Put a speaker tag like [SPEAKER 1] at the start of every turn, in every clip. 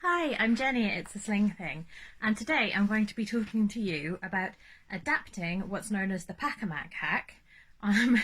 [SPEAKER 1] Hi, I'm Jenny, it's a Sling thing, and today I'm going to be talking to you about adapting what's known as the Pack-a-Mac hack, um,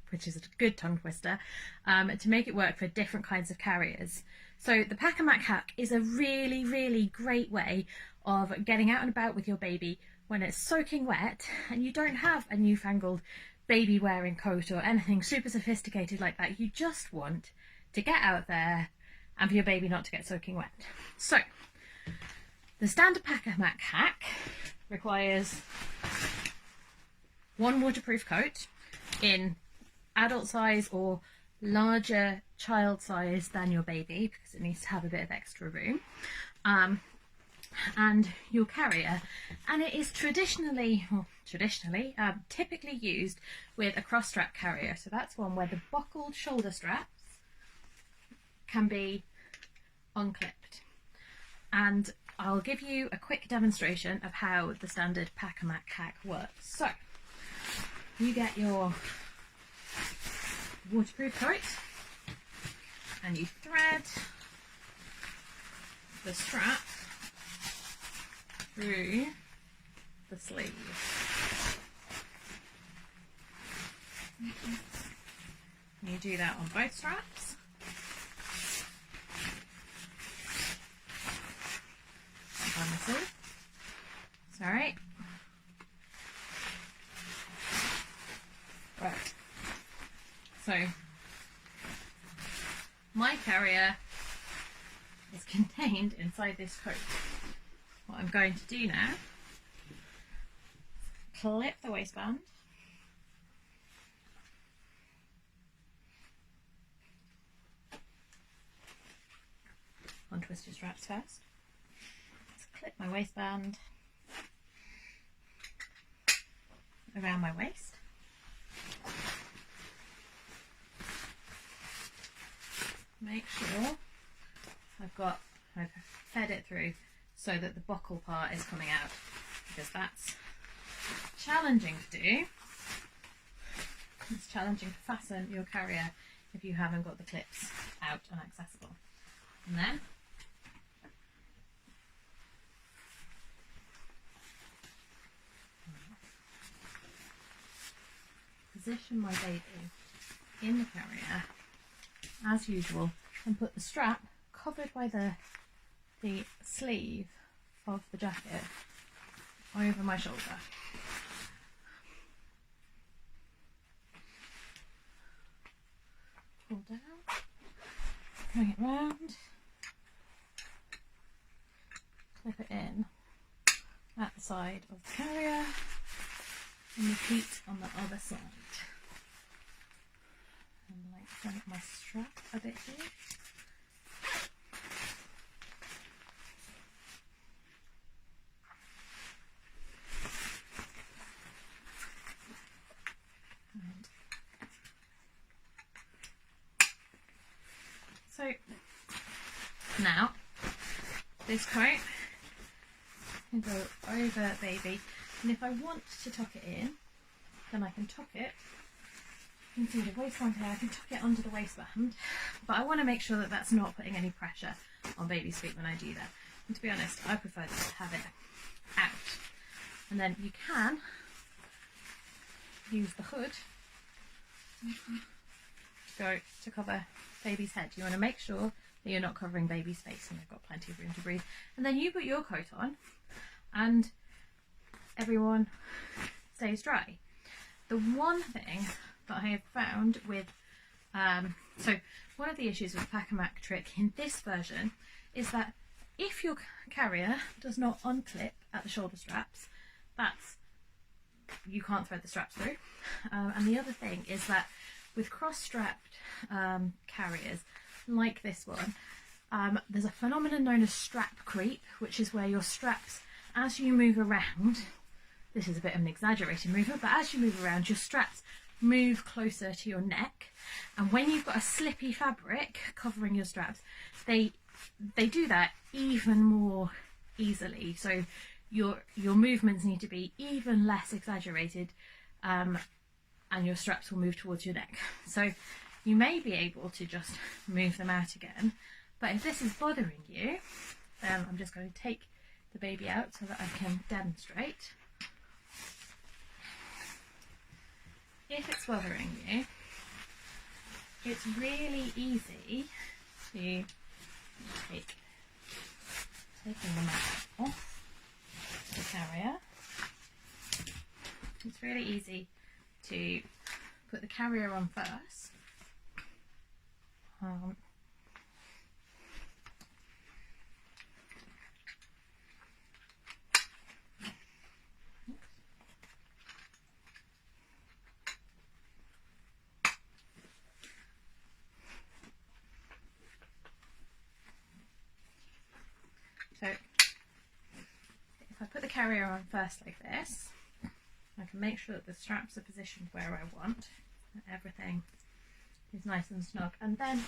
[SPEAKER 1] which is a good tongue twister, to make it work for different kinds of carriers. So the Pack-a-Mac hack is a really great way of getting out and about with your baby when it's soaking wet and you don't have a newfangled baby wearing coat or anything super sophisticated like that. You just want to get out there and for your baby not to get soaking wet. So, the standard Pack-a-Mac hack requires one waterproof coat in adult size or larger child size than your baby because it needs to have a bit of extra room, and your carrier, and it is typically used with a cross strap carrier. So that's one where the buckled shoulder straps can be unclipped, and I'll give you a quick demonstration of how the standard Pack-a-Mac hack works. So you get your waterproof coat and you thread the strap through the sleeve. You do that on both straps. Sorry. Right. So my carrier is contained inside this coat. What I'm going to do now, clip the waistband, untwist your straps first. Clip my waistband around my waist. Make sure I've fed it through so that the buckle part is coming out, because that's challenging to do. It's challenging to fasten your carrier if you haven't got the clips out and accessible. And then position my baby in the carrier as usual and put the strap covered by the sleeve of the jacket over my shoulder. Pull down, bring it round, clip it in at the side of the carrier and repeat on the other side. And lengthen up my strap a bit here. And so now this coat can go over baby, and if I want to tuck it in, then I can tuck it. You can see the waistband here, I can tuck it under the waistband, but I want to make sure that that's not putting any pressure on baby's feet when I do that. And to be honest, I prefer to have it out. And then you can use the hood to cover baby's head. You want to make sure that you're not covering baby's face and they've got plenty of room to breathe. And then you put your coat on and everyone stays dry. The one thing that I have found with, so one of the issues with Pack-a-Mac trick in this version is that if your carrier does not unclip at the shoulder straps, you can't thread the straps through. And the other thing is that with cross-strapped carriers like this one, there's a phenomenon known as strap creep, which is where your straps, as you move around, this is a bit of an exaggerated movement, but as you move around, your straps move closer to your neck, and when you've got a slippy fabric covering your straps, they do that even more easily. So your movements need to be even less exaggerated, and your straps will move towards your neck. So you may be able to just move them out again, but if this is bothering you, then I'm just going to take the baby out so that I can demonstrate. If it's bothering you, it's really easy to taking the mat off the carrier. It's really easy to put the carrier on first. So if I put the carrier on first like this, I can make sure that the straps are positioned where I want, that everything is nice and snug, and then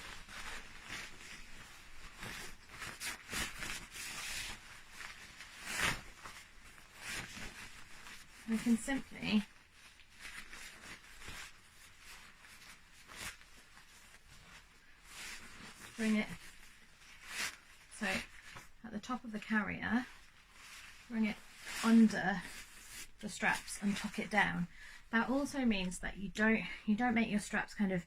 [SPEAKER 1] I can simply bring it so at the top of the carrier, bring it under the straps and tuck it down. That also means that you don't make your straps kind of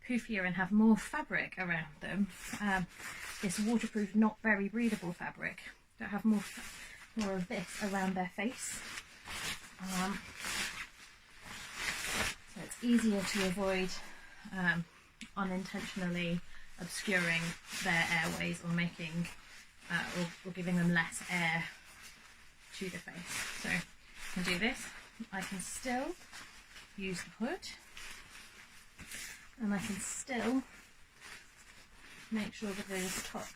[SPEAKER 1] poofier and have more fabric around them. This waterproof, not very breathable fabric. Don't have more of this around their face. So it's easier to avoid unintentionally obscuring their airways or making or giving them less air to the face. So I can do this. I can still use the hood, and I can still make sure that it is tucked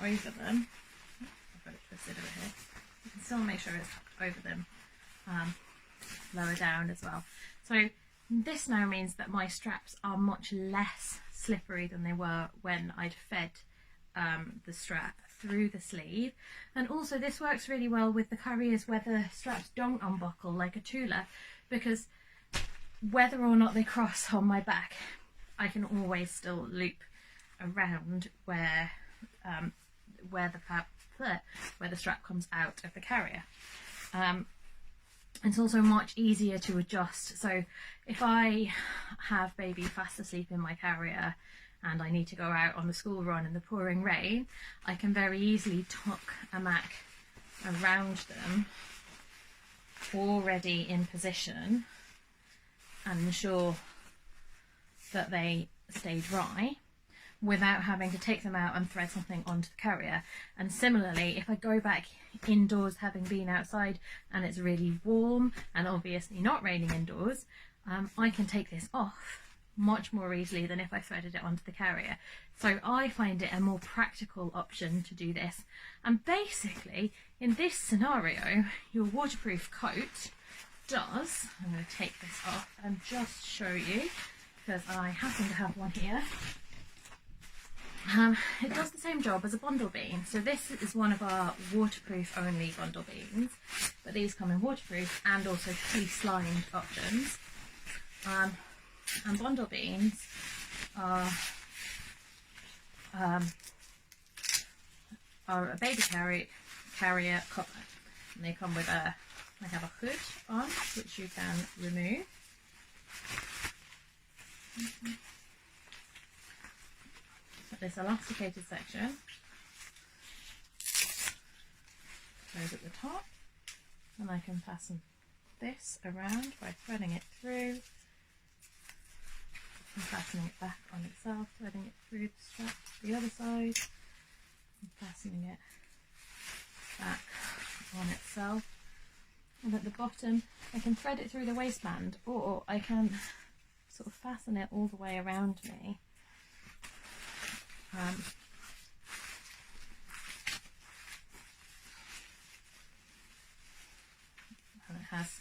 [SPEAKER 1] over them. I've got it twisted over here. You can still make sure it's tucked over them, lower down as well. So this now means that my straps are much less slippery than they were when I'd fed the strap through the sleeve. And also this works really well with the carriers where the straps don't unbuckle like a Tula, because whether or not they cross on my back, I can always still loop around where the strap comes out of the carrier. It's also much easier to adjust. So if I have baby fast asleep in my carrier and I need to go out on the school run in the pouring rain, I can very easily tuck a mat around them already in position and ensure that they stay dry without having to take them out and thread something onto the carrier. And similarly, if I go back indoors having been outside and it's really warm and obviously not raining indoors, I can take this off much more easily than if I threaded it onto the carrier. So I find it a more practical option to do this. And basically, in this scenario, your waterproof coat does, I'm going to take this off and just show you, because I happen to have one here. It does the same job as a bundle bean. So this is one of our waterproof only bundle beans, but these come in waterproof and also fleece lined options. And bundle beans are a baby carrier cover, and they come with they have a hood on which you can remove. But this elasticated section goes at the top, and I can fasten this around by threading it through and fastening it back on itself, threading it through the strap to the other side and fastening it back on itself. And at the bottom I can thread it through the waistband, or I can sort of fasten it all the way around me. And it has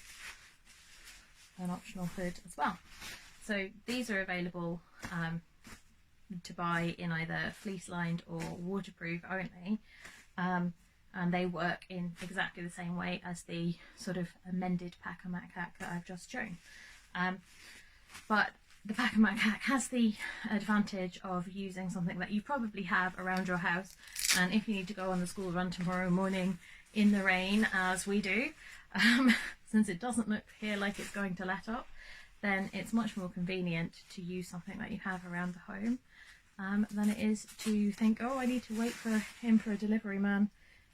[SPEAKER 1] an optional hood as well. So these are available to buy in either fleece lined or waterproof only, and they work in exactly the same way as the sort of amended Pack-A-Mac hack that I've just shown. But the Pack-A-Mac hack has the advantage of using something that you probably have around your house, and if you need to go on the school run tomorrow morning in the rain, as we do, since it doesn't look here like it's going to let up, then it's much more convenient to use something that you have around the home than it is to think, oh, I need to wait for a delivery man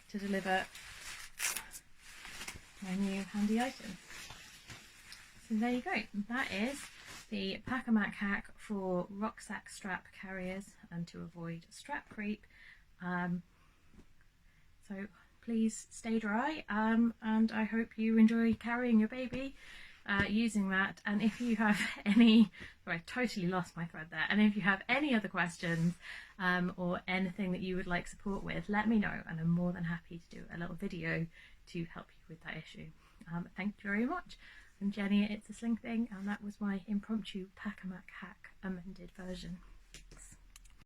[SPEAKER 1] to deliver my new handy item. So there you go, that is the Pack-A-Mac hack for rucksack strap carriers and to avoid strap creep. So please stay dry, and I hope you enjoy carrying your baby using that. And if you have any, I totally lost my thread there, and if you have any other questions or anything that you would like support with, let me know, and I'm more than happy to do a little video to help you with that issue. Thank you very much. I'm Jenny, it's a Sling thing, and that was my impromptu Pack-A-Mac hack amended version.